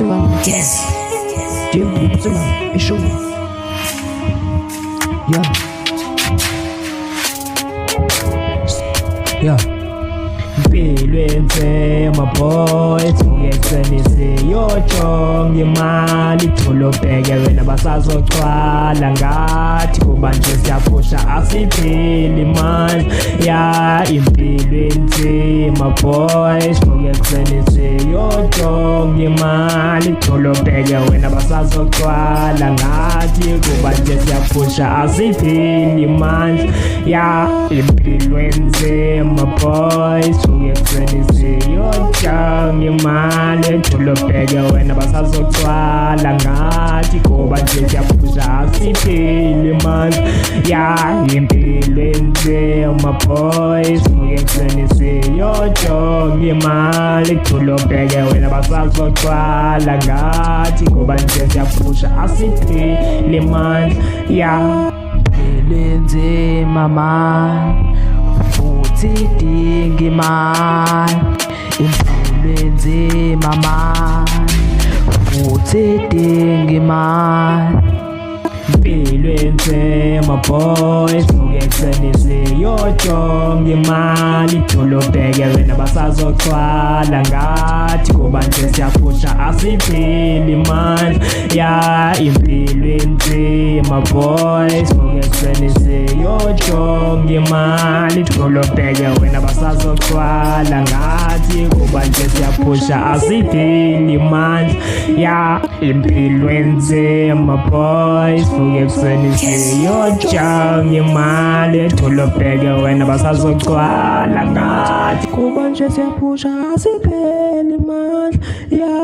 Yes. Show. Yeah. Impilweni my boys ngeqinise yojonga imali tholobheke wena basazoxwala ngathi kuba nje siyaphusha asipheli manje ya impilweni my boys ngeqinise yojonga imali tholobheke wena basazoxwala ngathi kuba nje siyaphusha asipheli manje ya impilweni my boys ngeqinise yojonga imali tholobheke wena basazoxwala ngathi kuba nje siyaphusha asipheli manje ya impilweni my boys ngeqinise yojonga imali tholobheke wena basazoxwala ngathi kuba nje siyaphusha asipheli manje ya impilweni mama futhi dinga imali impilweni mama futhi dinga imali impilweni my boys ngeqinise yojonga imali tholobheke wena basazoxwala ngathi kuba nje siyaphusha asipheli manje ya impilweni my boys ngeqinise yojonga imali tholobheke wena basazoxwala ngathi kuba nje siyaphusha asipheli manje ya impilweni my boys ngeqinise yojonga imali tholobheke wena basazoxwala ngathi kuba nje siyaphusha asipheli manje ya